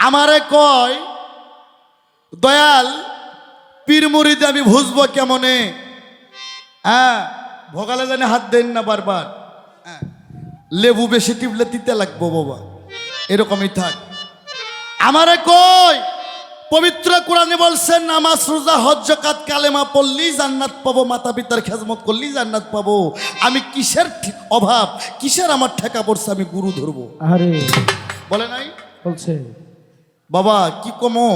আমারে কয় দয়াল পীর মুরিদে আমি বুঝবো কেমনে? হ্যাঁ, ভোগালে জানে হাত দেন না বারবার। হ্যাঁ, লেবু বেশি টিপলে তিতে লাগবো বাবা, এরকমই থাক। আমারে কই পবিত্র কোরআনে বলছেন নামাজ রোজা হজ যাকাত কালেমা পড়লি জান্নাত পাবো, মাতা পিতার খেজমত করলি জান্নাত পাবো। আমি কিসের অভাব, কিসের আমার ঠেকা পড়ছে আমি গুরু ধরবো? আরে বলে নাই বলছে বাবা কি কমো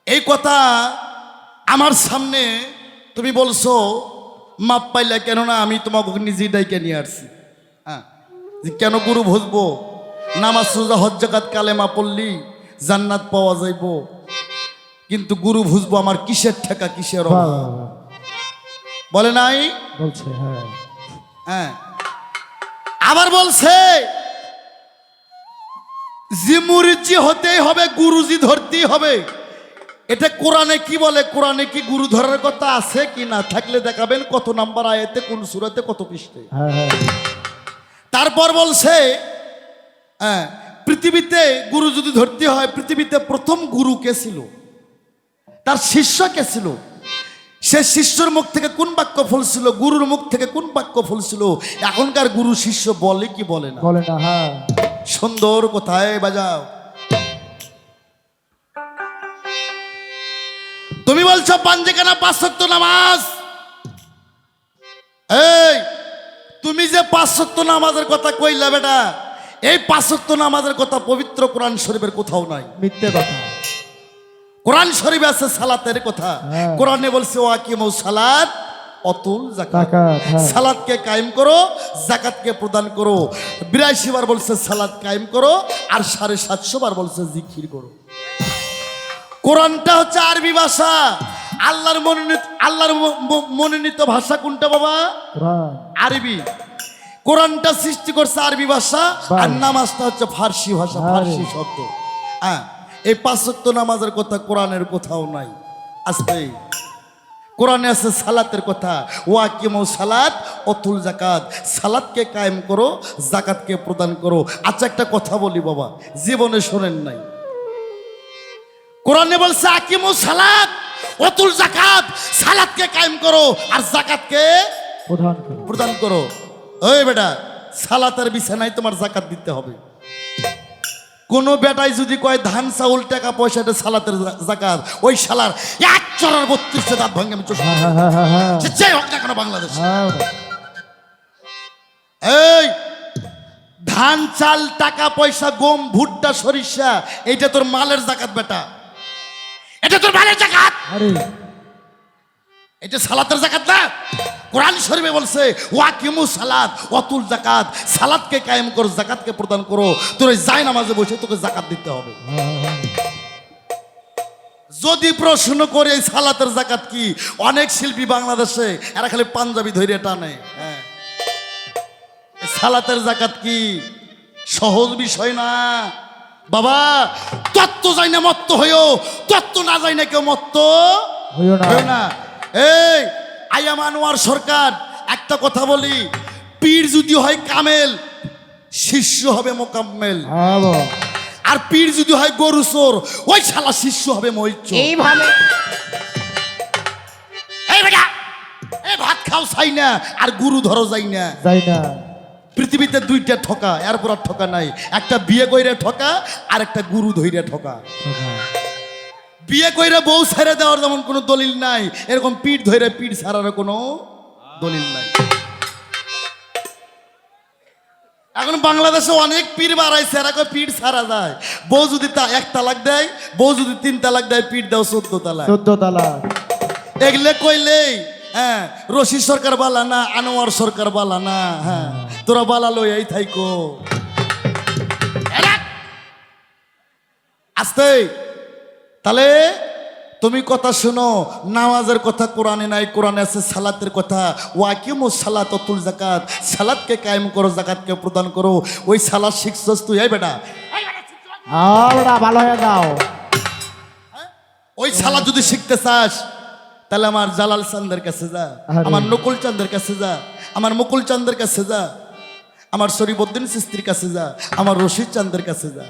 এই কথা আমার সামনে তুমি বলছো মাপ পাইলে, কেননা আমি তোমাকে নিজেই ডাইকে নিয়ে আসছি। হ্যাঁ, যে কেন গুরু বুঝবো? নামাজ রোজা হজ যাকাত কালেমা পড়লি জান্নাত পাওয়া যাইব, কিন্তু গুরু বুঝবো আমার কিসের ঠেকা কিসের অভাব? বলে নাই বলছে হ্যাঁ। হ্যাঁ, আবার বলছে জি মুরিজি হতেই হবে, গুরুজি ধরতেই হবে। এটা কোরআনে কি বলে? কোরআনে কি গুরু ধরার কথা আছে কি না? থাকলে দেখাবেন কত নাম্বার আয়াতে, কোন সূরাতে, কত পৃষ্ঠায়। হ্যাঁ হ্যাঁ তারপর বলছে হ্যাঁ, পৃথিবীতে গুরু যদি ধরতে হয়, পৃথিবীতে প্রথম গুরু কে ছিল? তার শিষ্য কে ছিল? সে শিষ্যর মুখ থেকে কোন বাক্য ফলছিল? গুরুর মুখ থেকে কোন বাক্য ফলছিল? এখনকার গুরু শিষ্য বলে কি বলে না? বলে না। হ্যাঁ সুন্দর কোথায় বাজাও। তুমি বলছো পাঞ্জেখানা 5 ওয়াক্ত নামাজ। এই তুমি যে 5 ওয়াক্ত নামাজের কথা কইলা বেটা, এই 5 ওয়াক্ত নামাজের কথা পবিত্র কোরআন শরীফের কোথাও নাই। মিথ্যে কথা। কোরআন শরীফে আছে সালাতের কথা। হ্যাঁ। কোরআনে বলছে ওয়াকিমুস সালাত অতুল যাকাত। যাকাত, হ্যাঁ। সালাতকে কায়েম করো, যাকাতকে প্রদান করো। 82 বার বলছে সালাত কায়েম করো, আর 750 বার বলছে জিকির করো। কোরআনটা হচ্ছে আরবি ভাষা। আল্লাহর মনোনীত ভাষা কোনটা বাবা? কোরআন আরবি। কোরআনটা সৃষ্টি করছে আরবি ভাষা, আর নামাজটা হচ্ছে ফার্সি ভাষা, ফার্সি শব্দ। হ্যাঁ, এই 5 ওয়াক্ত নামাজের কথা কোরআনের কোথাও নাই। আজকে কোরআনে আছে সালাতের কথা, ওয়াকিমু সালাত অতুল যাকাত। সালাতকে কায়েম করো, যাকাতকে প্রদান করো। আচ্ছা একটা কথা বলি বাবা, জীবনে শোনেন নাই? কোরআনে বলছে আকিমু সালাত অতুল যাকাত, সালাতকে কায়েম করো আর যাকাতকে প্রদান করো। ওই বেটা, সালাতের বিছানায় তোমার যাকাত দিতে হবে। কোন বেটাই যদি কয় ধান চাউল টাকা পয়সাটা সালাতের যাকাত, ওই শালার 1 চড়ার 32 দাঁত ভাঙে আমি চোখ হোক না কেন বাংলাদেশ। এই ধান চাল টাকা পয়সা গম ভুট্টা সরিষা, এইটা তোর মালের যাকাত বেটা, এটা তোর মালের যাকাত। এটা সালাতের যাকাত না। কোরআন শরীফে বলছে ওয়াকিমু সালাত অতুল যাকাত, সালাতকে কায়েম করো, যাকাতকে প্রদান করো। তোর ওই যায় নামাজে বসে তোকে যাকাত দিতে হবে। যদি প্রশ্ন করে এই সালাতের যাকাত কি, অনেক শিল্পী বাংলাদেশে এরা খালি পাঞ্জাবি ধরে টানে। হ্যাঁ, সালাতের যাকাত কি সহজ বিষয় না বাবা। তত্ত্ব যাই না মত্ত হইও, তত্ত্ব না যাই না কেউ মত্ত হইও না। এই আইয়াম আনোয়ার সরকার, একটা কথা বলি, পীর যদি হয় কামেল, শিষ্য হবে মোকাম্মেল। আর পীর যদি হয় গরু চোর, ওই শালা শিষ্য হবে মহিচোর। এইভাবে এই বেটা, এই ভাত খাও চাই না আর গুরু ধরো যাই না। পৃথিবীতে 2টা ঠকা, এরপর আর ঠকা নাই। একটা বিয়ে কইরে ঠকা, আর একটা গুরু ধইরে ঠকা। বিয়ে কইরে বউ ছেড়ে দেওয়ার যেমন কোনো দলিল নাই, এরকম পিঠ ধইরে পিঠ ছাড়ার কোনো দলিল নাই। এখন বাংলাদেশে অনেক পীর বাড়াইছে, এরকম পিঠ ছাড়া যায়। বউ যদি 1 তালাক দেয়, বউ যদি 3 তালাক দেয়, পিঠ দাও 14 তালাক। 14 তালাক। এগুলো কইলেই হ্যাঁ, রশিদ সরকার বালা না, আনোয়ার সরকার বালা না। হ্যাঁ, তোরা বালা লই এই থাইকো আস্তে। তাহলে তুমি কথা শোনো, নামাজের কথা কোরআনে নাই, কোরআনে আছে সালাতের কথা। ওয়াকিমু সালাত অতুল যাকাত, সালাতকে কায়েম করো, যাকাতকে প্রদান করো। ওই সালাত শিখছস তুই? এই বেটা ভালো হয়ে যাও। ওই সালাত যদি শিখতে চাস, তাহলে আমার জালাল চাঁদের কাছে যা, আমার নকুল চাঁদের কাছে যা, আমার মুকুল চাঁদের কাছে যা, আমার শরীফউদ্দিন চিশতির কাছে যা, আমার রশিদ চাঁদের কাছে যা।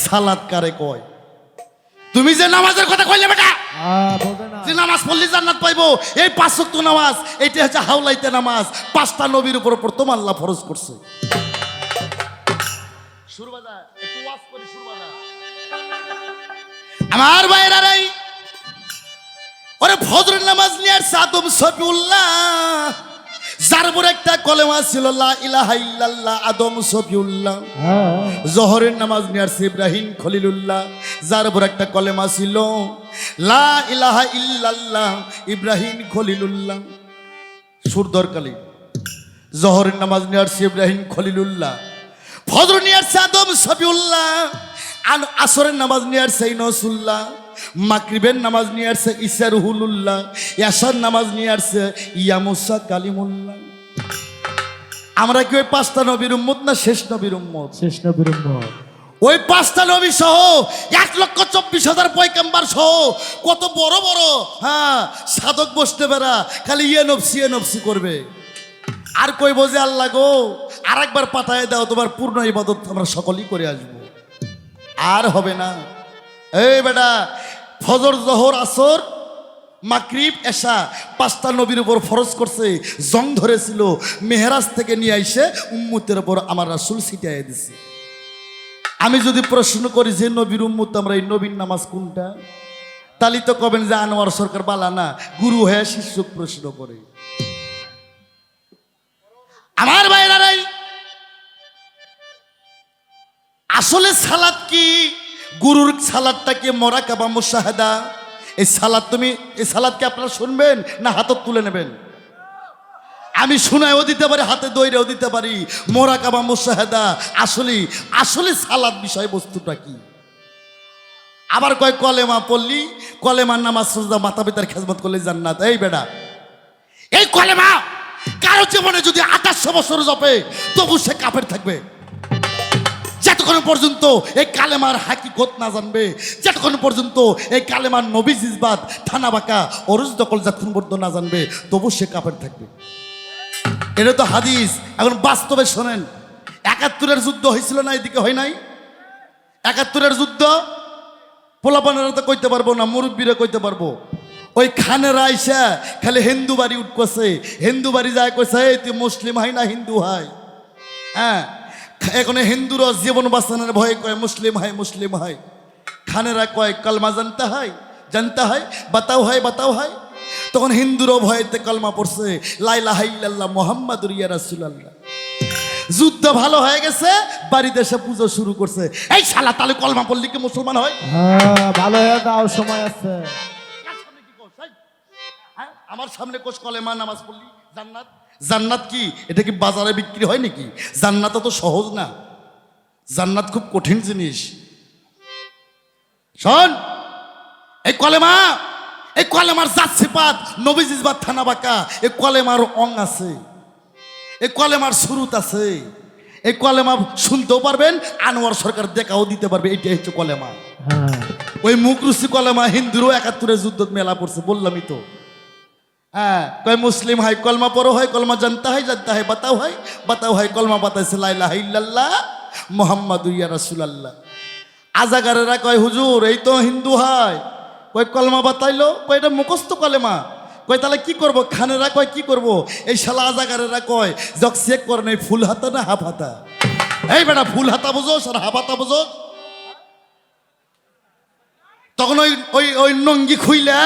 সালাত কারে কয়? তুমি যে নামাজের কথা কইলে বেটা, বোঝে না। যে নামাজ পড়লে জান্নাত পাইবো, এই 5 ওয়াক্ত নামাজ, এইটা হচ্ছে হাওলাইতে নামাজ। 5টা নবীর উপর প্রথম আল্লাহ ফরজ করছে। সুর বাজা, একটু ওয়াজ করি, সুর বাজা। আমার ভাইরা রে, ওরে ফজরের নামাজ নিয়ে আসছে আদম শফিউল্লাহ, যার উপর একটা কলেমা ছিল লা ইলাহা ইল্লাল্লাহ, আদম শফিউল্লাহ। জোহরের নামাজ নিয়ে আসছে ইব্রাহিম খলিলুল্লাহ, যার উপর একটা কলেমা ছিল লা ইলাহা ইল্লাল্লাহ, ইব্রাহিম খলিলুল্লাহ। সুর দরকালি। জোহরের নামাজ নিয়ে আসছে ইব্রাহিম খলিলুল্লাহ, ফজর নিয়ে আসছে আদম শফিউল্লাহ, আসরের নামাজ নিয়ে আসছে ইনসুল্লাহ, মাগরিবের নামাজ নিয়ে আসছে ঈসা রুহুল্লাহ, ইয়াসার নামাজ নিয়ে আসছে ইয়া মুসা কালিমুল্লাহ। আমরা কি ওই 5টা নবীর উম্মত না শেষ নবীর উম্মত? শেষ নবীর উম্মত। ওই 5টা নবী সহ 1,24,000 পয়গম্বর সহ কত বড় বড় সাধক বসতে পারা, খালি ইয়ে নফসি করবে আর কই বোঝে আল্লাহ গো আর একবার পাঠায় দাও, তোমার পূর্ণ ইবাদত আমরা সকলেই করে আসবো। আর হবে না। এই বেটা, ফজর জোহর আসর মাগরিব এশা 5টা নবীর উপর ফরজ করছে। জং ধরেছিল, মেহরাজ থেকে নিয়ে আইসে উম্মতের উপর আমার রাসূল ছিটাইয়া দিছে। আমি যদি প্রশ্ন করি যে নবীর উম্মত আমরা, এই নবীর নামাজ কোনটা, তাহলে তো কবেন যে আনোয়ার সরকার বালা না, গুরু হয়ে শিষ্যক প্রশ্ন করে। আমার ভাইরা রে, আসলে সালাত কি? গুরুর সালাদটা কি মুরাকাবা মুশাহাদা? এই সালাদ এই সালাদকে আপনারা শুনবেন না হাতত তুলে নেবেন? আমি শুনায়ও দিতে পারি, হাতে দইরেও দিতে পারি। মুরাকাবা মুশাহাদা আসলে সালাদ বিষয়বস্তুটা কি? আবার কয় কলেমা পড়লি, কলেমার নামাজ সুজদা মাথা পিতার খেজমত করলে জান্নাত। এই বেটা, এই কলেমা কারো জীবনে যদি 2800 বছর জপে তবু সে কাফের থাকবে, যতক্ষণ পর্যন্ত এই কালেমার হাকিকত না জানবে, যতক্ষণ পর্যন্ত এই কালেমার নবী জিজবাত থানা বাঁকা অরুজ দখল যতক্ষণ পর্যন্ত না জানবে তবু সে কাফের থাকবে। এটা তো হাদিস। এখন বাস্তবে শোনেন, 71-এর যুদ্ধ হয়েছিল না? এদিকে হয় নাই? 71-এর যুদ্ধ পোলাপানেরা তো কইতে পারবো না, মুরব্বীরা কইতে পারবো। ওই খানেরা আইসা খালি হিন্দু বাড়ি উঠকছে, হিন্দু বাড়ি যায় কইছে এই তুই মুসলিম হয় না হিন্দু হয়। এখন হিন্দুরা জীবন বাঁচানোর ভয়ে কয় মুসলিম হয়। খানেরা কয় কলমা জানতা হয় বাতাও হয়। তখন হিন্দুরও ভয়েতে কলমা পড়ছে লা ইলাহা ইল্লাল্লাহ মুহাম্মাদুর ইয়া রাসূলুল্লাহ। যুদ্ধ ভালো হয়ে গেছে, বাড়িতে এসে পুজো শুরু করছে। এই শালা তাহলে কলমা পড়লি কি মুসলমান হয়? ভালো হয়ে দাও, সময় আছে। আমার সামনে কোষ কলেমা নামাজ পড়লি জান্নাত। জান্নাত কি? এটা কি বাজারে বিক্রি হয় নাকি? জান্নাত তো সহজ না, জান্নাত খুব কঠিন জিনিস। শোন, এই কলেমার জাত সিফাত নবী জিজবাত থানা বাঁকা, এই কলেমার অং আছে, এই কলেমার সুরুত আছে। এই কলেমা শুনতেও পারবেন, আনোয়ার সরকার দেখাও দিতে পারবে। এইটাই হচ্ছে কলেমা। ওই মুখরুচি কলেমা হিন্দুরও 71-এর যুদ্ধ মেলা পড়ছে, বললামই তো। কয় মুসলিম হয় কলমা পড়ো হয়, কলমা জানতা হয় বাতাও হয়, কলমা বাতাইছে লা ইলাহা ইল্লাল্লাহ মুহাম্মাদুর ইয়া রাসূলুল্লাহ। আজাগারেরা কয় হুজুর এই তো হিন্দু হয়, কয় কলমা বাতাইলো, কয় এটা মুখস্থ কলেমা। কয় তাহলে কি করব? খানেরা কয় কি করব? এই শালা আজাগারেরা কয় যক চেক করে নাই ফুল হাতা না হাফ হাতা। এই বেটা, ফুল হাতা বুঝোস আর হাফ হাতা বুঝোস? তখন ওই নঙ্গি খুইলা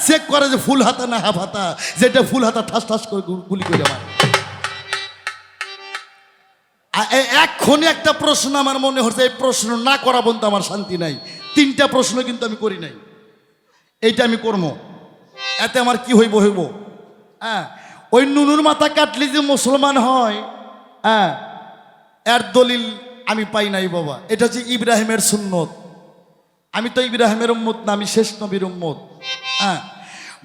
চেক করে যে ফুল হাতা না হাফ হাতা, যেটা ফুল হাতা ঠাস করে গুলি করে আমার। এক্ষণে একটা প্রশ্ন আমার মনে হচ্ছে, এই প্রশ্ন না করা বলতে আমার শান্তি নাই। 3টা প্রশ্ন কিন্তু আমি করি নাই, এইটা আমি করবো। এতে আমার কি হইব? ওই নুনুর মাথা কাটলি যে মুসলমান হয়, এর দলিল আমি পাই নাই বাবা। এটা হচ্ছে ইব্রাহিমের সুন্নত। আমি তো ইব্রাহিমের উম্মত না, আমি শেষ নবীর উম্মত।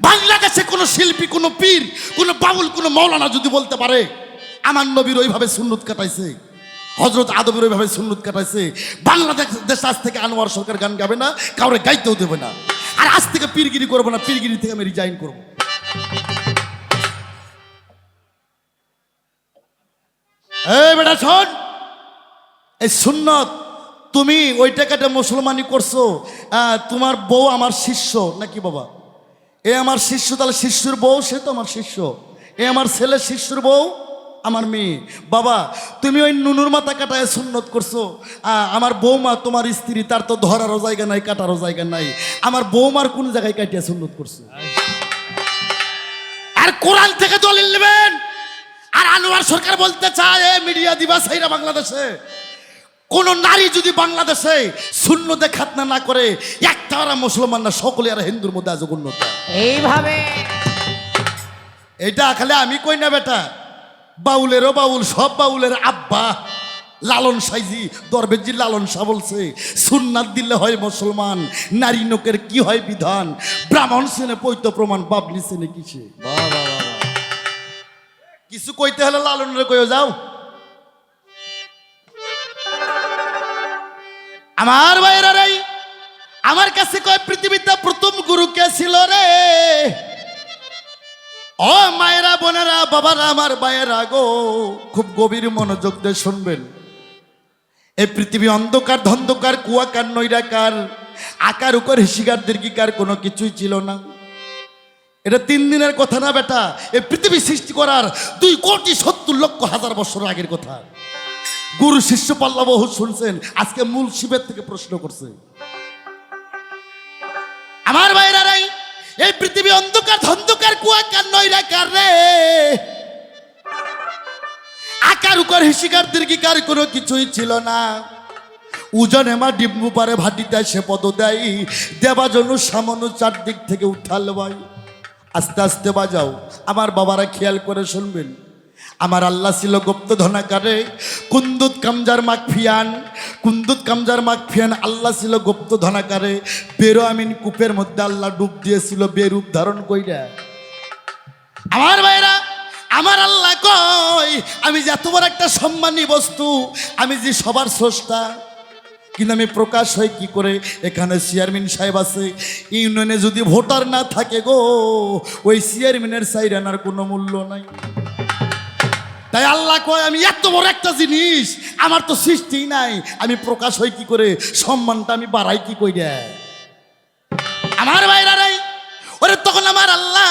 বাংলাদেশে কোনো শিল্পী, কোনো পীর, কোনো বাউল, কোনো মৌলানা যদি বলতে পারে আমার নবীর ওইভাবে সুন্নত কাটাইছে, হযরত আদমের ওইভাবে সুন্নত কাটাইছে, বাংলাদেশ আজ থেকে আনোয়ার সরকার গান গাবে না, কাউরে গাইতেও দেবে না। আর আজ থেকে পীরগিরি করবো না, পীরগিরি থেকে আমি রিজাইন করবো। এই বেটা শোন, এই সুন্নত তুমি ওই টাকাটা মুসলমানি করছো, তোমার বউ আমার শিষ্য নাকি বাবা? এ আমার শিষ্য, তাহলে শিষ্যর বউ সে তো আমার শিষ্য। এ আমার ছেলে, শিষ্যর বউ আমার মেয়ে। বাবা তুমি ওই নুনুর মাথা কাটায় সুন্নত করছো, আমার বৌমা তোমার স্ত্রী, তার তো ধরারও জায়গা নাই, কাটারও জায়গা নাই। আমার বৌমার কোন জায়গায় কাটিয়া সুন্নত করছো? আর কোরআন থেকে দলিল নেবেন। আর আনোয়ার সরকার বলতে চায় এ মিডিয়া দিবা সাইরা বাংলাদেশে কোন নারী যদি বাংলাদেশে সুন্নতে খাতনা না করে, একটা ওরা মুসলমান না, সকলে আর হিন্দুর মধ্যে আজ উন্নত। এইভাবে এটা খালি আমি কই না বেটা, বাউলেরও বাউল, সব বাউলের আব্বা লালন সাইজি দরবেজি লালন শাহ বলছে সুন্নাত দিলে হয় মুসলমান, নারী নোকের কি হয় বিধান, ব্রাহ্মণ সেনে পৈত প্রমাণ, বাবলি সেনে কিসে। কিছু কইতে হলে লালনের কইও যাও। আমার ভাইরা রে, আমার কাছে কয় পৃথিবীতে প্রথম গুরু কে ছিল রে? ও মায়েরা, বোনেরা, বাবারা, আমার ভাইয়েরা গো, খুব গভীর মনোযোগ দিয়ে শুনবেন। এই পৃথিবী অন্ধকার, ধন্ধকার, কুয়াকার, নৈরাকার, আকার উকার, হিসিকার, দীর্ঘিকার কোনো কিছুই ছিল না। এটা 3 দিনের কথা না বেটা, এই পৃথিবী সৃষ্টি করার 2,70,00,000 বছর আগের কথা। গুরু শিষ্য পাল্লা বহু শুনছেন, আজকে মূল শিবের থেকে প্রশ্ন করছে। আমার ভাইরা রে, এই পৃথিবী অন্ধকার, ধন্ধকার, কুয়াকার, নৈরাকার রে, আকার উকার, হিসিকার, দীর্ঘিকার কোনো কিছুই ছিল না। উজনে মা ডিম্বু পারে ভাটিতে সে পদ দেয়, দেবা জনু সামান্য চারদিক থেকে উঠাল ভাই। আস্তে আস্তে বাজাও, আমার বাবারা খেয়াল করে শুনবেন। আমার আল্লাহ ছিল গুপ্ত ধনাকারে, কুন্দুত কামজার মাকফিয়ান, কুন্দুত কামজার মাকফিয়ান, আল্লাহ ছিল গুপ্ত ধনাকারে। বেরো আমিন কূপের মধ্যে আল্লাহ ডুব দিয়েছিল বেরূপ ধারণ কইরা। আমার ভাইরা, আমার আল্লাহ কয় আমি যে এত বড় একটা সম্মানী বস্তু, আমি যে সবার স্রষ্টা, কিন্তু আমি প্রকাশ হয় কি করে? এখানে চেয়ারম্যান সাহেব আছে, ইউনিয়নে যদি ভোটার না থাকে গো, ওই চেয়ারম্যানের সাইরানার কোনো মূল্য নাই। তাই আল্লাহ কয় আমি এত বড় একটা জিনিস, আমার তো সৃষ্টি নাই, আমি প্রকাশ হই কি করে? সম্মানটা আমি বাড়াই কি কইরা? আমার ভাইরা রে, ওরে তখন আমার আল্লাহ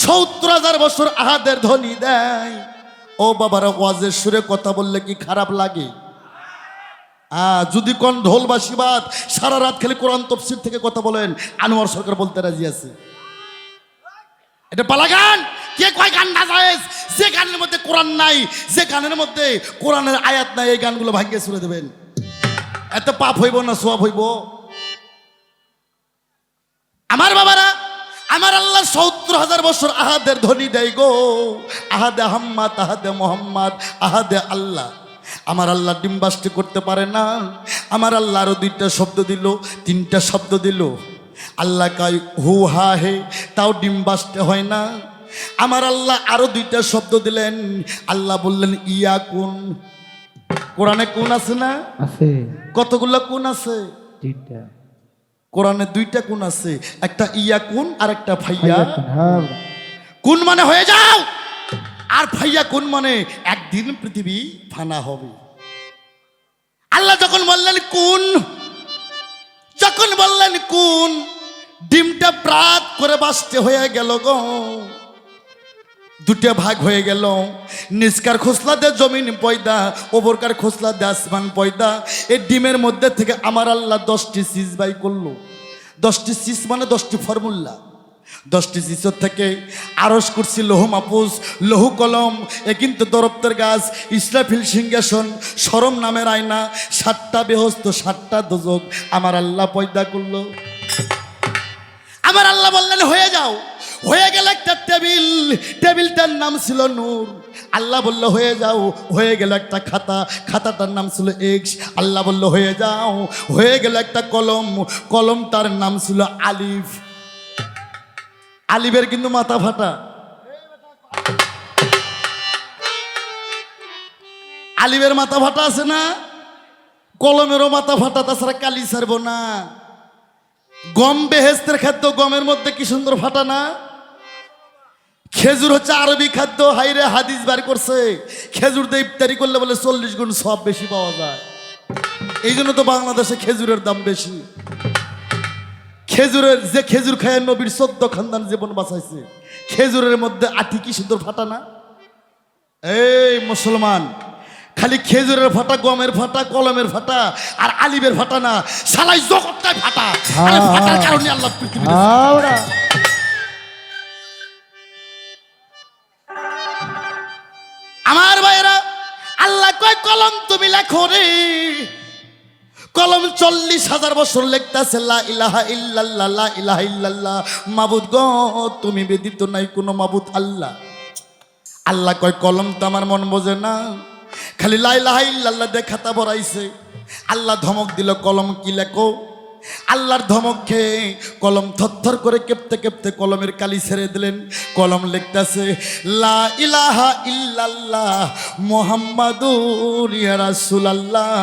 70,000 বছর আহাদের ধ্বনি দেয়। ও বাবারা, ওয়াজের সুরে কথা বললে কি খারাপ লাগে? যদি কোন ঢোল বাসিবাদ সারা রাত খেলে কোরআন তফসির থেকে কথা বলেন, আনোয়ার সরকার বলতে রাজি আছে। এটা পালা গান। কে কয় গান না জায়েজ? যে গানের মধ্যে কোরআন নাই, যে গানের মধ্যে কোরআনের আয়াত নাই, এই গানগুলো ভাঙিয়ে ছুড়ে দেবেন। এত পাপ হইব না সওয়াব হইব? আমার বাবারা, আমার আল্লাহ 70,000 বছর আহাদের ধ্বনি দেয় গো। আহাদে আহম্মদ, আহাদে মোহাম্মদ, আহাদে আল্লাহ। আমার আল্লাহ ডিম্বাস্টি করতে পারে না। আমার আল্লাহ আরো 2টা শব্দ দিল, 3টা শব্দ দিল। আল্লাহ কয় হু হা হে, তাও ডিম্বাস্টে হয় না। আমার আল্লাহ আরো 2টা শব্দ দিলেন। আল্লাহ বললেন ইয়া কুন। কোরআনে কোন আছে না? আছে কতগুলো কোন আছে? 3টা। কোরআনে 2টা কোন আছে, একটা ইয়া কুন আর একটা ফাইয়া। হ্যাঁ, কোন মানে হয়ে যাও, আর ফাইয়া কোন মানে একদিন পৃথিবী ফানা হবে। আল্লাহ যখন বললেন কোন, যখন বললেন কোন, ডিমটা প্রাত করে বাঁচতে হয়ে গেল গো। 2টা ভাগ হয়ে গেল। নিচকার খোসলা দে জমিন পয়দা, ওপরকার খোসলা দে আসমান পয়দা। এই ডিমের মধ্যে থেকে আমার আল্লাহ 10টি সিজ বাই করলো। 10টি সিজ মানে 10টি ফর্মুলা। 10টি সিজর থেকে আরশ কুরসি, লৌহ মাহফুজ, লৌহ কলম, এ কিন্তু দরপ্তের গাছ, ইসরাফিল সিংহাসন, শরম নামের আয়না, 7টা বেহস্ত, 7টা দোজক আমার আল্লাহ পয়দা করলো। আমার আল্লাহ বললেন হয়ে যাও। হয়ে গেল একটা টেবিল, টেবিলটার নাম ছিল নূর। আল্লাহ বলল হয়ে যাও। হয়ে গেল একটা খাতা, খাতাটার নাম ছিল এক্স। আল্লাহ বলল হয়ে যাও। হয়ে গেল একটা কলম, কলমটার নাম ছিল আলিফ। আলিফের কিন্তু মাথা ফাটা। আলিফের মাথা ফাটা আছে না? কলমেরও মাথা ফাটা, তাছাড়া কালি ছাড়বো না। গম বেহেস্তের খাদ্য, গমের মধ্যে কি সুন্দর ফাটা না? খেজুর হচ্ছে আরবি খাদ্য। হাইরে হাদিস বার করছে খেজুর দিয়ে ইফতারি করলে বলে 40 গুণ সব বেশি পাওয়া যায়। এই জন্য তো বাংলাদেশে খেজুরের দাম বেশি। খেজুরের যে খেজুর খায় নবীর 14 খানদান জীবন বাঁচাইছে, খেজুরের মধ্যে আটি কি সুন্দর ফাটা না? এই মুসলমান, খালি খেজুরের ফাটা, গমের ফাটা, কলমের ফাটা আর আলিবের ফাটা না, সালাই জগৎটাই ফাটা। আরে ফাটার কারণে আল্লাহ পৃথিবী। আমরা আমার ভাইরা, আল্লাহ কয় কলম তুমি লেখো রে। কলম 40,000 বছর লিখতেছে লা ইলাহা ইল্লাল্লাহ, লা ইলাহা ইল্লাল্লাহ, মাবুদ গো তুমি ব্যতীত নাই কোনো মাবুদ আল্লাহ। আল্লাহ কয় কলম তো আমার মন বোঝে না, খালি লা ইলাহা ইল্লাল্লাহ দিয়ে খাতা ভরাইছে। আল্লাহ ধমক দিল, কলম কি লেখো? আল্লাহর ধমক খেয়ে কলম থরথর করে কেঁপতে কেঁপতে কলমের কালি ছেড়ে দিলেন। কলম লিখতেছে লা ইলাহা ইল্লাল্লাহ মুহাম্মাদুর ইয়া রাসূলুল্লাহ।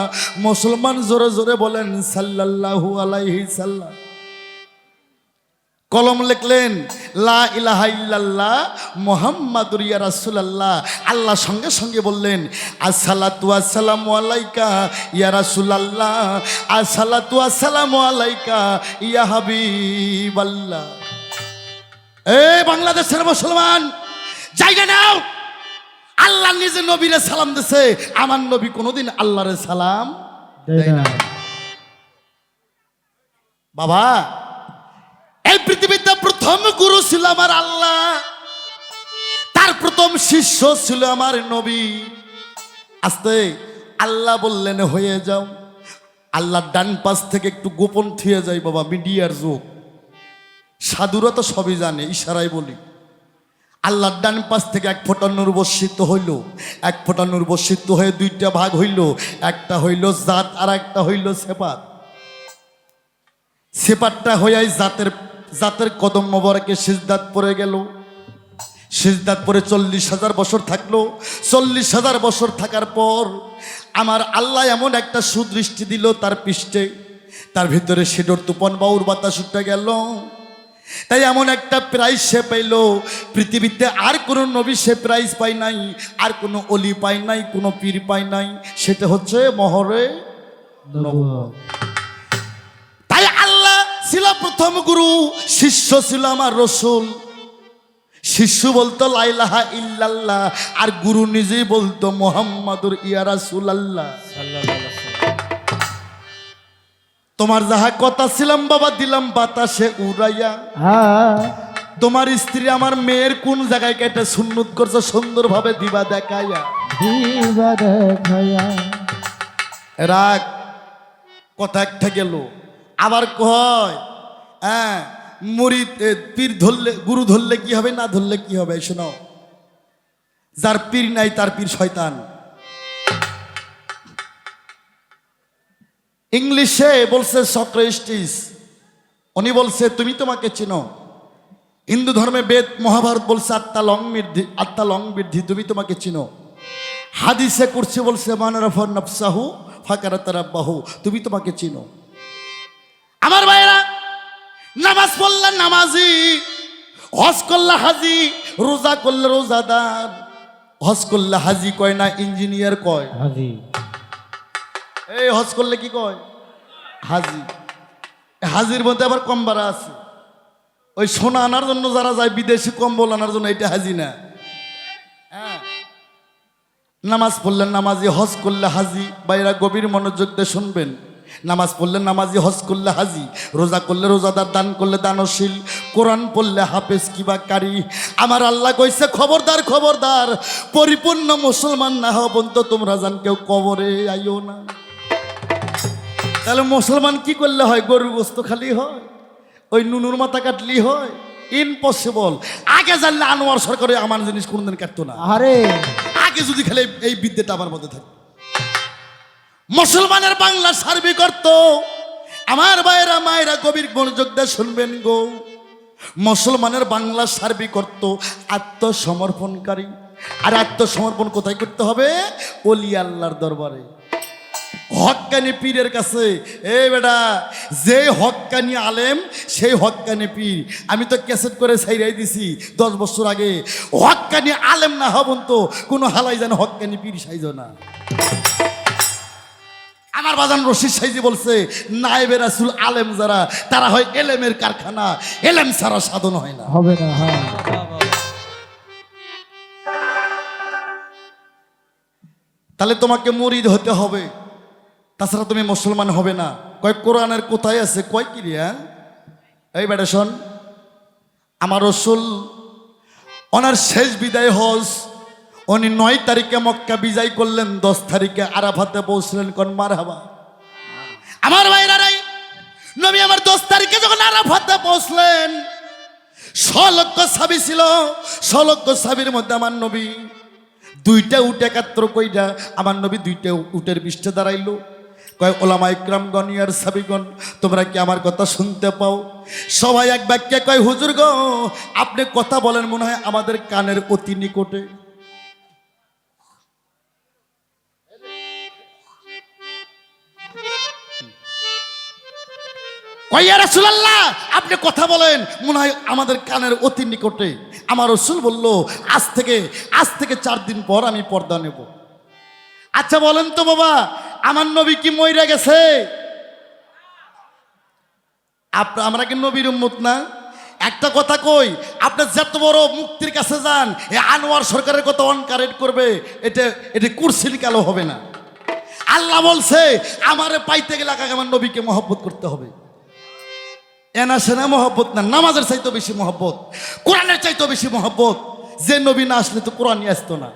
মুসলমান জোরে জোরে বলেন সাল্লাল্লাহু আলাইহি সাল্লাম। কলম লিখলেন লা ইলাহা ইল্লাল্লাহ মুহাম্মাদুর ইয়া রাসূলুল্লাহ। আল্লাহ সঙ্গে সঙ্গে বললেন আসসালাতু ওয়াসসালামু আলাইকা ইয়া রাসূলুল্লাহ, আসসালাতু ওয়াসসালামু আলাইকা ইয়া হাবিবাল্লাহ। এই বাংলাদেশের মুসলমান জায়গা নাও, আল্লাহ নিজে নবীরে সালাম দিছে। আমার নবী কোনোদিন আল্লাহরে সালাম দেয় না। বাবা, এই পৃথিবীতে প্রথম গুরু ছিল আমার আল্লাহ, তার প্রথম শিষ্য ছিল আমার নবী। আস্তে আল্লাহ বললেন হয়ে যাও। আল্লাহ ডান পাশ থেকে একটু গোপন থুয়ে যায়। বাবা, মিডিয়ার যুগ, সাধুরা তো সবই জানে, ইশারায় বলি। আল্লাহর ডান পাশ থেকে এক ফোঁটা নূর বর্ষিত হইল। এক ফোঁটা নূর বর্ষিত হয়ে দুইটা ভাগ হইল, একটা হইল জাত আর একটা হইল সেপাত। সেপাতটা হইয়াই জাতের কদম মোবারকে সিজদাত পড়ে গেল। সিজদাত পরে 40,000 বছর থাকলো। 40,000 বছর থাকার পর আমার আল্লাহ এমন একটা সুদৃষ্টি দিল তার পৃষ্ঠে, তার ভিতরে সিডর তুপন বাউর বাতাস উঠে গেল। তাই এমন একটা প্রাইজ সে পাইল, পৃথিবীতে আর কোনো নবী সে প্রাইজ পায় নাই, আর কোনো অলি পায় নাই, কোনো পীর পায় নাই। সেটা হচ্ছে মহরে নবুয়ত। তাই আল্লাহ ছিল প্রথম গুরু, শিষ্য ছিল আমার রসুল। শিষ্য বলতো লা ইলাহা ইল্লাল্লাহ, আর গুরু নিজেই বলতো মুহাম্মাদুর ইয়া রাসূলুল্লাহ। তোমার যাহা কথা ছিলাম বাবা দিলাম বাতাসে উড়াইয়া। তোমার স্ত্রী আমার মেয়ের কোন জায়গায় কেটে সুন্নত করছো সুন্দরভাবে দিবা দেখাইয়া। রাগ কথা একটা গেল, আবার কয় মুরিদ পীর ধরলে, গুরু ধরলে কি হবে, না ধরলে কি হবে? শোনো, যার পীর নাই তার পীর শয়তান। ইংলিশে বলছে সক্রেটিস, উনি বলছে তুমি তোমাকে চিনো। হিন্দু ধর্মে বেদ মহাভারত বলছে আত্মা লং বৃদ্ধি, তুমি তোমাকে চিনো। হাদিসে কুরসি বলছে মানারাফা নাফসাহু ফাকারাত রাব্বাহু, তুমি তোমাকে চিনো। আমার ভাইরা, নামাজ পড়লে নামাজি, হজ করলে হাজি, রোজা করলে রোজাদার। হজ করলে হাজি কয় না, ইঞ্জিনিয়ার কয় হাজি। এই হজ করলে কি কয়? হাজি। হাজির মধ্যে আবার কম বাড়া আছে। ওই সোনা আনার জন্য যারা যায় বিদেশি কম্বল আনার জন্য, এটা হাজি না। হ্যাঁ, নামাজ পড়লে নামাজি, হজ করলে হাজি। বাইরা গভীর মনোযোগ দিয়ে শুনবেন। নামাজ পড়লে নামাজি, হজ করলে হাজি, রোজা করলে রোজাদার, দান করলে দানশীল, কোরআন পড়লে হাফেজ কিবা কারি। আমার আল্লাহ কইছে খবরদার খবরদার, পরিপূর্ণ মুসলমান না হওয়া পর্যন্ত তোমরা জান কেউ কবরে আইও না। তাহলে মুসলমান কি করলে হয়? গরুর গোস্ত খালি হয়, ওই নুনুর মাথা কাটলি হয়? ইম্পসিবল। আগে জানলে আনোয়ার সরকারে আমার জিনিস কোনদিন কাটতো না। আরে আগে যদি খেলে এই বিদ্যাটা আমার মধ্যে থাকে। মুসলমানের বাংলা সার্বিক অর্থ, আমার ভাইয়েরা মায়েরা গভীর মনোযোগ দিয়ে শুনবেন গো। মুসলমানের বাংলা সার্বিক অর্থ আত্মসমর্পণকারী। আর আত্মসমর্পণ কোথায় করতে হবে? ওলি আল্লাহর দরবারে, হক্কানি পীরের কাছে। এই বেটা, যে হক্কানি আলেম সেই হক্কানি পীর। আমি তো ক্যাসেট করে ছাইরাই দিছি 10 বছর আগে। হক্কানি আলেম না হবন তো কোনো হালাই যেন হক্কানি পীর সাইজ না। আমার বাজান রশিদ সাইজি বলছে নায়েবে রাসূল আলেম যারা তারা হয় এলেমের কারখানা, এলেম ছাড়া সাধন হয় না। হবে না, হ্যাঁ। তাহলে তোমাকে মুরিদ হতে হবে, তাছাড়া তুমি মুসলমান হবে না। কয় কোরআনের কোথায় আছে? কয় কি রে? এই বেটা শোন, আমার রসুল ওনার শেষ বিদায় হজ উনি 9 তারিখে মক্কা বিজয় করলেন, 10 তারিখে আরাফাতে পৌঁছলেন। কোন মারহাবা আমার ভাইরা নাই, নবী আমার 10 তারিখে যখন আরাফাতে পৌঁছলেন, 100 লক্ষ সাহাবী ছিল। 100 লক্ষ সাহাবীর মধ্যে আমার নবী 2টা উট একাত্র কইরা আমার নবী 2টা উটের পৃষ্ঠে দাঁড়াইলো। কয় ওলামা ইকরামগণ, ইয়ার সাবিগণ, তোমরা কি আমার কথা শুনতে পাও? সবাই এক বাক্যে কয় হুজুর গো, আপনি কথা বলেন মনে হয় আমাদের কানের অতি নিকটে। কয় ইয়া রাসূলুল্লাহ, আপনি কথা বলেন মনে হয় আমাদের কানের অতি নিকটে। আমার রাসূল বলল, আজ থেকে 4 দিন পর আমি পর্দা নেব। আচ্ছা বলেন তো বাবা, আমার নবী কি মইরা গেছে? আমরা কি নবীর উম্মত না? একটা কথা কই, আপনি যত বড় মুক্তির কাছে যান, এই আনোয়ার সরকারের কথা অনকারেট করবে, এটা কুরসিল কালো হবে না। আল্লাহ বলছে আমারে পাইতে গেলে আগে আমার নবীকে মহব্বত করতে হবে। এনা সেনা মহব্বত না, নামাজের চাইতে বেশি মহব্বত, কোরআনের চাইতে বেশি মহব্বত। যে নবী না আসলে তো কোরআন আসতো না,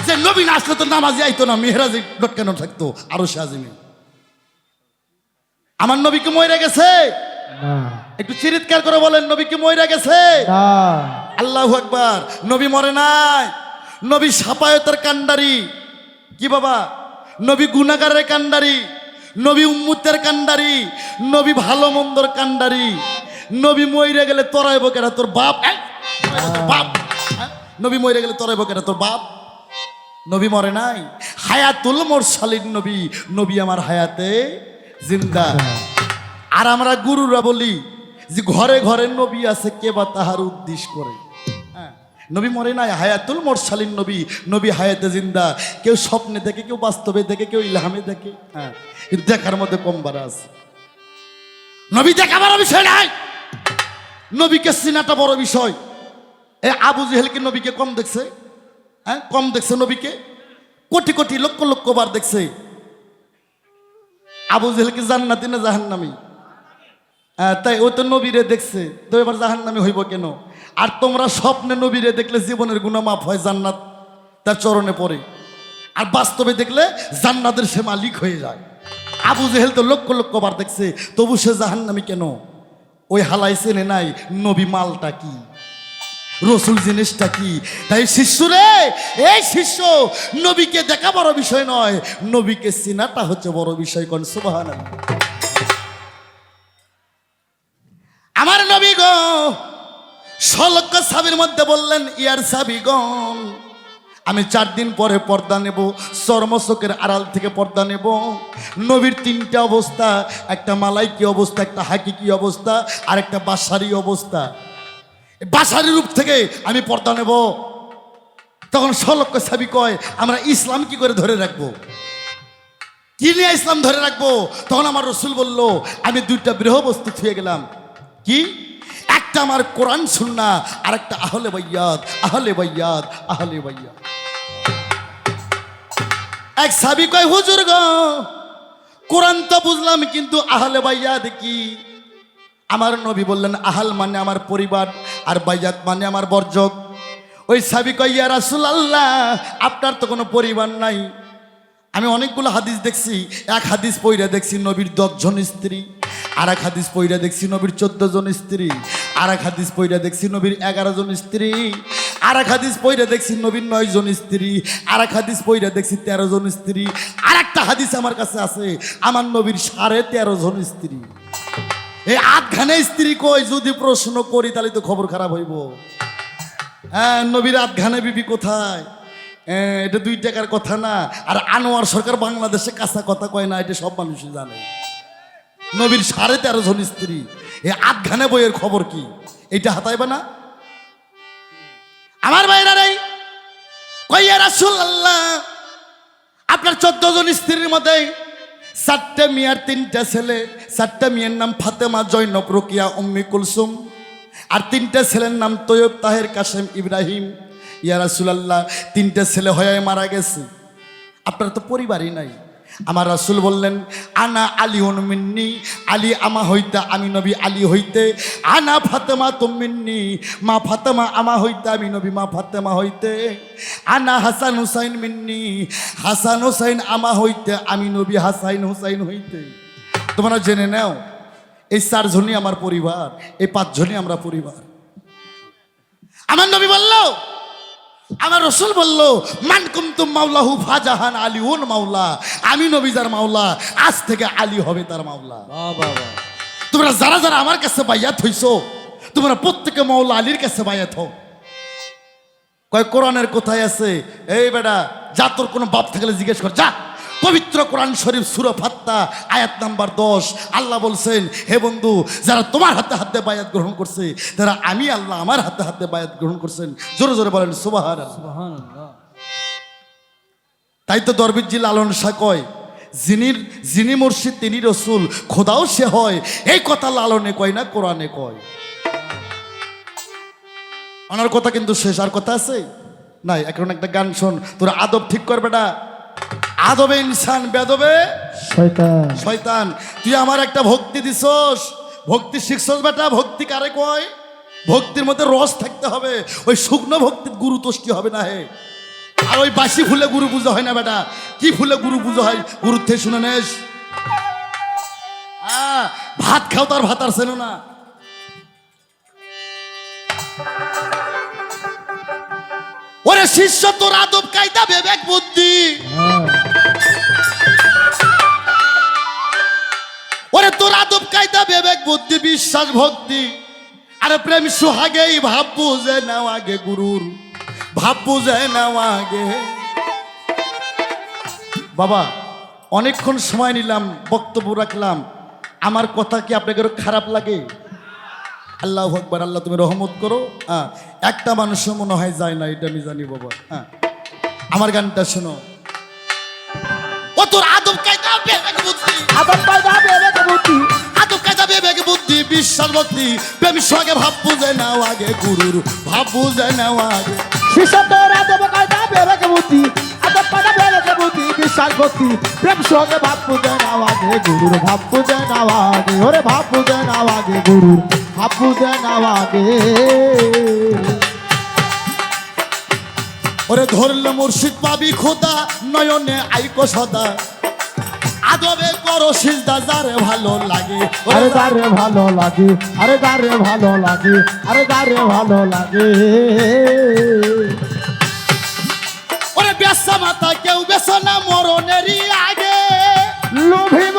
যে নবী না আসলে তো নামাজি আইতো না, মেহরাজে লটকানো থাকতো আরো সাজিমে। আমার নবী কি মইরা গেছে? না, একটু চিৎকার করে বলেন, নবী কি মইরা গেছে? না। আল্লাহু আকবার। নবী মরে নাই, নবী সাফায়াতের কান্ডারি। কি বাবা? নবী গুনাহগারের কান্ডারি, নবী উম্মতের কান্ডারি, নবী ভালো মন্দর কান্ডারি। নবী মইরা গেলে তরাইব কেরা? তোর বাপ। তোর বাপ। নবী মইরা গেলে তরাইব কেরা? তোর বাপ। নবী মরে নাই, হায়াতুল মুরসালিন নবী, নবী আমার হায়াতে জিন্দা। আর আমরা গুরুরা বলি যে ঘরে ঘরে নবী আছে, কে বা তাহার উদ্দেশ্য করে। হ্যাঁ, নবী মরে নাই, হায়াতুল মুরসালিন নবী, নবী হায়াতে জিন্দা। কেউ স্বপ্নে দেখে, কেউ বাস্তবে দেখে, কেউ ইলহামে দেখে। হ্যাঁ, কিন্তু দেখার মধ্যে কম বাড়া আছে। নবী দেখা বড় বিষয় নাই, নবীকে চিনাটা বড় বিষয়। এ আবু জেহেল কি নবীকে কম দেখছে? হ্যাঁ, কম দেখছে নবীকে? কোটি কোটি লক্ষ লক্ষ বার দেখছে। আবু জেহেল কি জান্নাতি না জাহান্নামী? তাই ও তো নবীরে দেখছে, তো এবার জাহান্নামী হইব কেন? আর তোমরা স্বপ্নে নবীরে দেখলে জীবনের গুনাহ মাফ হয়, জান্নাত তার চরণে পড়ে। আর বাস্তবে দেখলে জান্নাতের সে মালিক হয়ে যায়। আবু জেহেল তো লক্ষ লক্ষ বার দেখছে, তবু সে জাহান্নামী কেন? ওই হালাই চেনে নাই নবী মালটা কি, রসুল জিনিসটা কি। তাই শিষ্যরে, এই শিষ্য, নবীকে দেখা বড় বিষয় নয়, নবীকে চিনাটা হচ্ছে বড় বিষয়। কোন সুবহানাল্লাহ। আমার নবী গো 100 লক্ষ সাহাবীর মধ্যে বললেন, ইয়ার সাহাবীগণ, আমি 4 দিন পরে পর্দা নেব, চর্মচকের আড়াল থেকে পর্দা নেব। নবীর 3টা অবস্থা, একটা মালাইকি অবস্থা, একটা হাকিকি অবস্থা, আর একটা বাসারি অবস্থা। বাসারি রূপ থেকে আমি পর্দা নেব। তখন 100 লক্ষ সাহাবী কয়, আমরা ইসলাম কি করে ধরে রাখবো, কি নিয়ে ইসলাম ধরে রাখবো? তখন আমার রসুল বলল, আমি 2টা বস্তু ছুঁয়ে গেলাম। কি? একটা আমার কোরআন সুন্নাহ, আর একটা আহলে বাইয়াত, আহলে বাইয়াত, আহলে বাইয়াত। এক সাহাবী কয়, হুজুর গো, কোরআন তো বুঝলাম, কিন্তু আহলে বাইয়াত কি? আমার নবী বললেন, আহাল মানে আমার পরিবার, আর বাইয়াত মানে আমার বর্জক। ওই সাহাবী কয়, ইয়া রাসূলুল্লাহ, আপনার তো কোনো পরিবার নাই। আমি অনেকগুলো হাদিস দেখছি, এক হাদিস পইরা দেখছি নবীর 10 জন স্ত্রী, আর এক হাদিস পইরা দেখছি নবীর 14 জন স্ত্রী, আর এক হাদিস পইরা দেখছি নবীর 11 জন স্ত্রী, আর এক হাদিস পইরা দেখছি নবীর 9 জন স্ত্রী, আর এক হাদিস পইরা দেখছি 13 জন স্ত্রী, আর একটা হাদিস আমার কাছে আছে আমার নবীর 13.5 জন স্ত্রী। এই 8খানে স্ত্রী কই? যদি প্রশ্ন করি তাহলে তো খবর খারাপ হইব। হ্যাঁ, নবীর 8খানে বিবি কোথায়? এটা 2 টাকার কথা না। আর আনোয়ার সরকার বাংলাদেশে কাঁচা কথা কয় না, এটা সব মানুষই জানে। নবীর 13.5 জন স্ত্রী, এই 8খানে বইয়ের খবর কি? এটা হাতাইবে না? আমার ভাইরা রে, কই ইয়া রাসূলুল্লাহ, আপনার 14 জন স্ত্রীর মধ্যে চারটে মেয়ের তিনটা ছেলে, চারটা মেয়ের নাম ফাতেমা, জয়নব, রোকিয়া, উম্মি কুলসুম, আর তিনটা ছেলের নাম তৈয়ব, তাহের, কাসেম, ইব্রাহিম। ইয়া রাসূলুল্লাহ, তিনটা ছেলে হয়ে মারা গেছে, আপনার তো পরিবারই নাই। আমার রাসূল বললেন, আনা আলিউন মিন্নি, আলী আমা হইতে, আমি নবী আলী হইতে। আনা ফাতেমা মিন্নি, মা ফাতেমা আমা হইতে, আমি নবী মা ফাতেমা হইতে। আনা হাসান হুসাইন মিন্নি, হাসান হুসাইন আমা হইতে, আমি নবী হাসাইন হুসাইন হইতে। তোমরা জেনে নাও, এই চারজনই আমার পরিবার, এই পাঁচজনই আমরা পরিবার। আমার নবী বলল, আমার রসুল বলল, মান কুনতুম মাওলাহু ফাজাহান আলিউন মাওলা, আমি নবী যার মাওলা, আজ থেকে আলী হবে তার মাওলা। তোমরা যারা যারা আমার কাছে বাইয়াত হইছো, তোমরা প্রত্যেকে মাওলা আলীর কাছে বাইয়াত হও। কয় কোরআনের কোথায় আছে? এই বেটা, যা তোর কোনো বাপ থাকলে জিজ্ঞেস কর, যা। পবিত্র কোরআন শরীফ সূরা ফাত্তা আয়াত নাম্বার 10, আল্লাহ বলছেন, হে বন্ধু, যারা তোমার হাতে হাতে বায়াত গ্রহণ করছে, তারা আমি আল্লাহ আমার হাতে হাতে বায়াত গ্রহণ করছেন। জোরে জোরে বলেন সুবহানাল্লাহ। তাই তো দরবেশজি লালন শাহ কয়, যিনি মুর্শিদ তিনি রসুল, খোদাও সে হয়। এই কথা লালনে কয় না, কোরআনে কয়। ওনার কথা কিন্তু শেষ, আর কথা আছে নাই। এখন একটা গান শোন, তোর আদব ঠিক কর বেটা। আদবে ইনসান, বেদবে শয়তান। শয়তান। তুই আমার একটা ভক্তি দিছস, ভক্তি শিখছস বেটা। ভক্তি কারে কয়? ভক্তির মধ্যে রস থাকতে হবে। ওই শুকনো ভক্তির গুরু তোষ্টি হবে না হে। আর ওই বাসি ফুলে গুরু পুজো হয় না বেটা। কি ফুলে গুরু পুজো হয়? গুরুর থেকে শুনে নেস। ভাত খাও, তার ভাত আর চেনো না। ওরে শিষ্য, তোর আদব কায়দা বিবেক বুদ্ধি, ওরে তোর আদব কায়দা বিবেক বুদ্ধি বিশ্বাস ভক্তি, আরে প্রেম সুহাগেই ভাব বুঝে নাও আগে গুরুর, ভাব বুঝে নাও আগে। বাবা, অনেকক্ষণ সময় নিলাম, বক্তব্য রাখলাম, আমার কথা কি আপনাকে খারাপ লাগে? আল্লাহু আকবার। আল্লাহ তুমি রহমত করো। একটা মানুষও মনে হয় যায় না, এটা আমি জানি বাবা। আমার গানটা শোনো। ও তোর আদব কায়দা বিবেক বুদ্ধি, আদব কায়দা বিবেক বুদ্ধি, আদব কায়দা বিবেক বুদ্ধি বিশ্বাস ভক্তি, প্রেম সঙ্গে ভাব বুঝে নাও আগে গুরুর, ভাব বুঝে নাও আগে। শিষ্য তোর আদব কায়দা বিবেক বুদ্ধি, আদব কায়দা বিবেক বুদ্ধি বিশ্বাস ভক্তি, প্রেম সঙ্গে ভাব বুঝে নাও আগে গুরুর, ভাব বুঝে নাও আগে। ওরে ভাব বুঝে নাও আগে গুরুর, ভাব বুঝে নাও আগে। ওরে ধরলে মুর্শিদ পাবি খোদা, নয়নে আইকো সদা, আদবে করো সিজদা যারে ভালো লাগে। আরে যারে ভালো লাগে, আরে যারে ভালো লাগে, আরে যারে ভালো লাগে। ওরে বেসা মাথা কেউ বেসো না মরণেরই আগে, লোভিব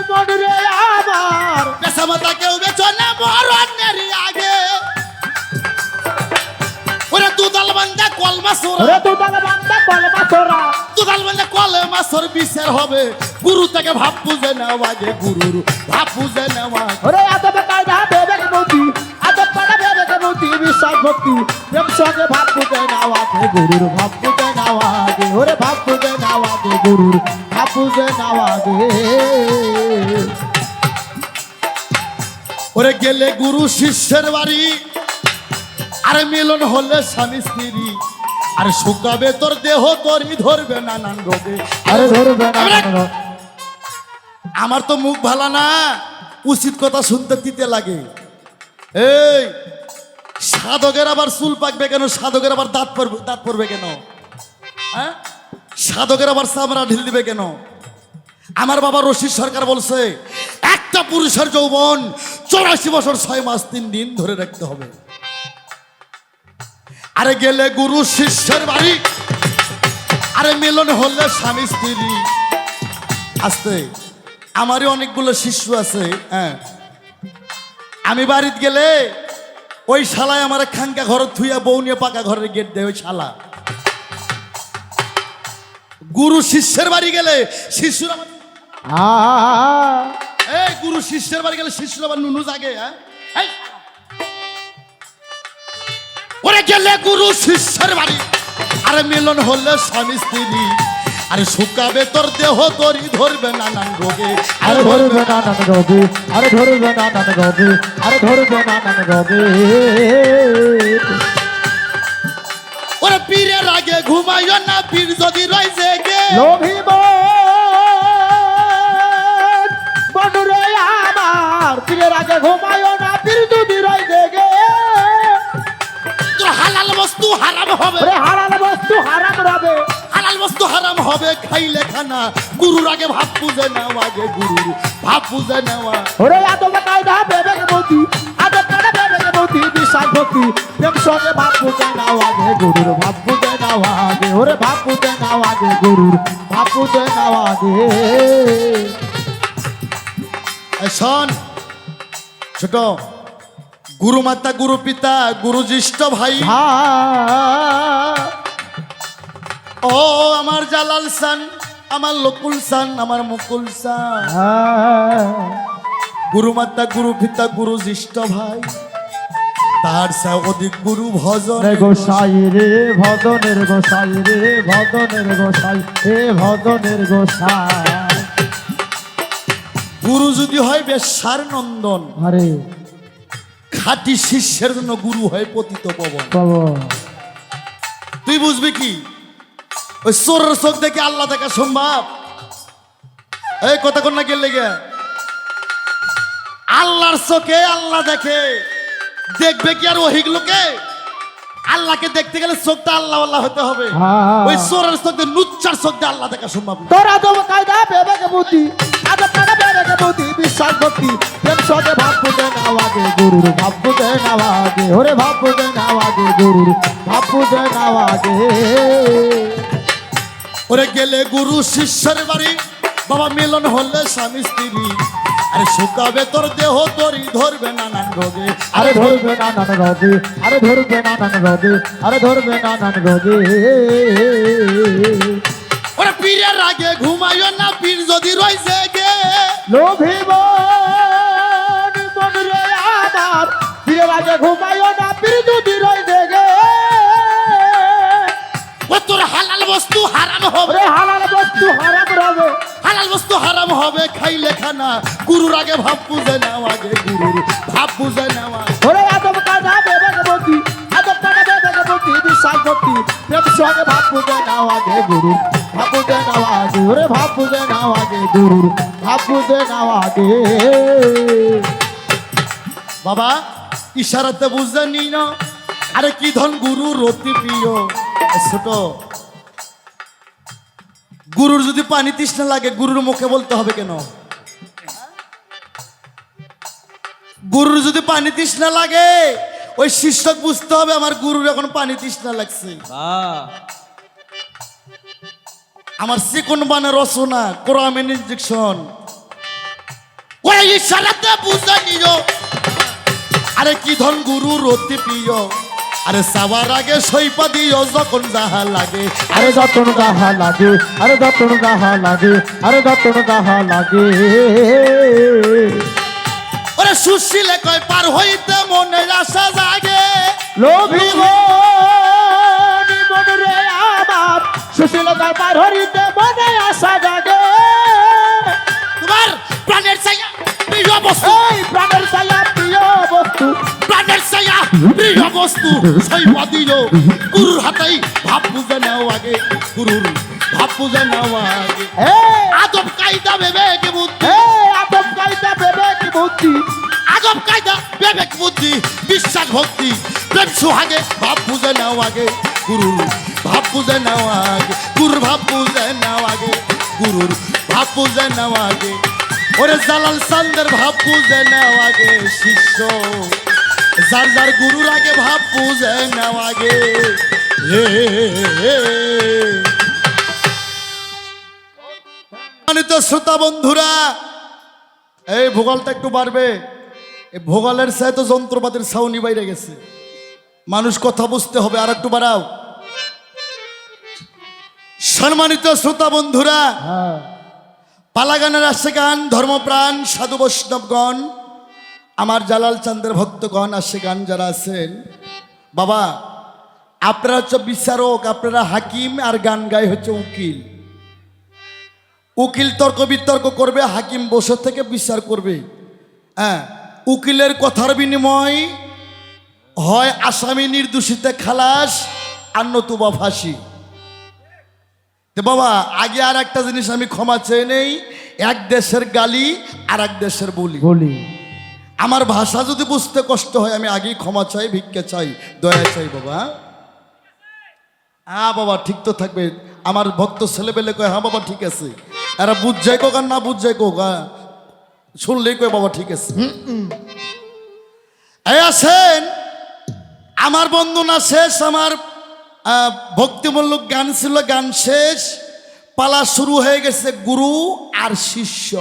মন রে আমার, বেসা মাথা কেউ বেসো না মরণেরই আগে। ওরে দুধাল বান্দা কলমা সোরা, ওরে দুধাল বান্দা কলমা সোরা, দুধাল বান্দা কলমা সোর বিচার হবে, গুরু থেকে ভাব বুঝে নাও আগে গুরুর, ভাব বুঝে নাও আগে। ওরে আদব কায়দা বিবেক বুদ্ধি, আদব কায়দা বিবেক বুদ্ধি বিশ্বাস ভক্তি, প্রেম সঙ্গে ভাব বুঝে নাও আগে গুরুর, ভাব বুঝে নাও আগে। ওরে ভাব বুঝে নাও আগে গুরুর, ভাব বুঝে নাও আগে। ওরে গেলে গুরু শিষ্যের বাড়ি, আরে মিলন হলে স্বামী স্ত্রী, আরে শুকাবে তোর দেহ, তোরই ধরবে নানান রোগে। আরে ধরবে না। আমার তো মুখ ভালো না, উচিত কথা শুনতে তিতে লাগে। এই সাধকের আবার চুল পাকবে কেন? সাধকের আবার দাঁত পড়বে কেন? হ্যাঁ, সাধকের আবার চামড়া ঢিল দিবে কেন? আমার বাবা রশিদ সরকার বলছে, একটা পুরুষের যৌবন 84 বছর 6 মাস 3 দিন ধরে রাখতে হবে। আরে গেলে গুরু শিষ্যের বাড়ি, আরে মিলন হলে স্বামী স্ত্রী। আসতে আমারই অনেকগুলো শিষ্য আছে। হ্যাঁ, আমি বাড়িতে গেলে ওই শালায় আমার খানকা ঘর থুইয়া বউ নিয়ে পাকা ঘরের গেট দেয় ওই শালা। গুরু শিষ্যের বাড়ি গেলে শিষ্যরা, এই গুরু শিষ্যের বাড়ি গেলে শিষ্যরা আবার নুনু জাগে। হ্যাঁ, ওরে গেলে গুরু শিষ্যের বাড়ি, আরে মিলন হলে স্বামী স্ত্রী, আরে শুকাবে তোর দেহ তরি ধরবে নানান রোগে আরে ধরবে নানান রোগে, আরে ধরবে নানান রোগে, আরে ধরবে নানান রোগে। ওরে পীরের আগে ঘুমাইও না, পীর যদি রয় জেগে। লোভিব বন্ধুরে আমার, পীরের আগে ঘুমায়ও না, পীর যদি রয় জেগে। তোর হালাল বস্তু হারাম হবে, ওরে হারাল বস্তু হারাম রবে, হালাল বস্তু হারাম হবে খাইলে খানা। গুরুর আগে ভাব পুজে নেওয়া, আগে গুরুর ভাব পুজে নেওয়া। ওরে আদব কায়দা বিবেক বুদ্ধি, আদব কায়দা বিবেক বুদ্ধি, বিশ্বাস ভক্তি প্রেম সঙ্গে ভাব পুজে নাও আগে গুরুর ভাব পুজে নাও আগে। ওরে ভাব পুজে নাও আগে গুরুর ভাব পুজে নাও আগে। এই শোন ছোট, গুরু মাতা, গুরু পিতা, গুরু জ্যেষ্ঠ ভাই, ও আমার জালাল সান, আমার লকুল সান, আমার মুকুল সান। গুরু মাতা, গুরু পিতা, গুরু জ্যেষ্ঠ ভাই, তার সে অধিক গুরু ভজন। গোসাই রে ভজনের গোসাই রে ভজনের গোসাই হে ভজনের গোসাই। গুরু যদি হয় বেশ্যার নন্দন, আরে খাঁটি শিষ্যের জন্য গুরু হয় পতিত পবন। বাবা তুই বুঝবি কি ওই চোরের চোখ দেখে আল্লাহ দেখা সম্ভব? এই কথা কন্যা গেলে গে, আল্লাহর চোখে আল্লাহ দেখে, দেখবে কি আর ওহিগুলোকে? আল্লাহকে দেখতে গেলে চোখটা আল্লাহ আল্লাহ হতে হবে। ওই চোরের চোখ দিয়ে, নুচ্চার চোখ দিয়ে আল্লাহ দেখা সম্ভব না। তোর আদব কায়দা বিবেক বুদ্ধি, আদব কায়দা বিবেক বুদ্ধি, বিশ্বাস ভক্তি প্রেম সঙ্গে ভাব পুজে নাও আগে গুরুর ভাব পুজে নাও আগে। ওরে ভাব পুজে নাও আগে গুরুর ভাব পুজে নাও আগে। ওরে গেলে গুরু শিষ্যের বাড়ি, বাবা মিলন হলে স্বামী স্ত্রী। আরে শুকাবে তোর দেহ তরি ধরবে নানান রোগে। আরে ধরবে নানান রোগে, আরে ধরবে নানান রোগে, আরে ধরবে নানান রোগে। ওরে পীরের আগে ঘুমাইও না, পীর যদি রয় জেগে। লোভিব মনরে আমার, পীরের আগে ঘুমায়ও না, পীর যদি রয় জেগে। ও তোর হালাল বস্তু হারাম হবে, ওরে হালাল বস্তু হারাম রবে, হালাল বস্তু হারাম হবে খাইলে খানা। গুরুর আগে ভাব পুজে নাও, আগে গুরুর ভাব পুজে নেওয়া। ওরে আদব কায়দা বিবেক বুদ্ধি, আদব কায়দা বিবেক বুদ্ধি, বিশ্বাস ভক্তি প্রেম সঙ্গে ভাব পুজে নাও আগে গুরুর ভাব পুজে নাও আগে। ওরে ভাব পুজে নাও আগে গুরুর ভাব পুজে নাও আগে। বাবা ইশারাতে বুঝে নি না, আরে কি ধন গুরুর অতি প্রিয়। ছোট, গুরুর যদি পানি তৃষ্ণা লাগে, গুরুর মুখে বলতে হবে কেন? গুরুর যদি পানি তৃষ্ণা লাগে, ওই শিষ্যক বুঝতে হবে আমার গুরুর এখন পানি তৃষ্ণা লাগছে। আমার চিকন বানে রচনা, কোরআন ইনজেকশন, ওই ইশারাতে বুঝে নিও। আরে কি ধন গুরুর অতি প্রিয়, আরে সাবার আগে সইপা দিও যখন যাহা লাগে। আরে যতন গাহা লাগে, আরে যতন গাহা লাগে, আরে যতন গাহা লাগে। ওরে সুশীলে কয় পার হইতে মনের আশা জাগে। লোভিব মনরে আমার, সুশীলতার পার হরিতে মনে আশা জাগে। তোমার প্রাণের ছায়া প্রিয় বস্তু, এই প্রাণের ছায়া প্রিয় বস্তু, প্রাণের ছায়া প্রিয় বস্তু সইপা দিও। গুরুর হাতেই ভাব বুঝে নাও আগে, গুরুর ভাব বুঝে নাও আগে। এই আদব কায়দা বিবেক বুদ্ধি, আদব কায়দা বিবেক বুদ্ধি, আদব কায়দা বিবেক বুদ্ধি, বিশ্বাস ভক্তি প্রেম সুহাগে ভাব বুঝে নাও আগে। গুরুর ভাব বুঝে নাও আগে, গুরুর ভাব বুঝে নাও আগে, গুরুর ভাব বুঝে নাও আগে। ওরে জালাল চান্দের ভাব বুঝে নাও আগে শিষ্য, যার যার গুরুর আগে ভাব বুঝে নাও আগে। সম্মানিত শ্রোতা বন্ধুরা, এই ভূগোলটা একটু বাড়বে। এই ভূগোলের সাথে যন্ত্রপাতির ছাউনি বাইরে গেছে, মানুষ কথা বুঝতে হবে, আর একটু বাড়াও। সম্মানিত শ্রোতা বন্ধুরা, পালাগানের আসছে গান, ধর্মপ্রাণ সাধু বৈষ্ণবগণ, আমার জালাল চাঁদের ভক্তগণ আসছে গান যারা আছেন, বাবা আপনারা হচ্ছে বিচারক, আপনারা হাকিম, আর গান গায় হচ্ছে উকিল। উকিল তর্ক বিতর্ক করবে, হাকিম বসে থেকে বিচার করবে। হ্যাঁ, উকিলের কথার বিনিময় হয় আসামি নির্দোষিতে খালাস আর নতুবা ফাঁসি। তো বাবা আগে আর একটা জিনিস আমি ক্ষমা চেয়ে নেই, এক দেশের গালি আর এক দেশের বলি। বলি আমার ভাষা যদি বুঝতে কষ্ট হয় আমি আগেই ক্ষমা চাই, ভিক্ষা চাই, দয়া চাই বাবা। হ্যাঁ বাবা ঠিক তো থাকবে। আমার ভক্ত ছেলেবেলে কয় হ্যাঁ বাবা ঠিক আছে, এরা বুঝ যায় কোক আর না বুঝ যায় কোক, হ্যাঁ শুনলেই কয় বাবা ঠিক আছে। এই আছেন, আমার বন্দনা শেষ, আমার ভক্তিমূলক গান ছিল, গান শেষ, পালা শুরু হয়ে গেছে গুরু আর শিষ্য।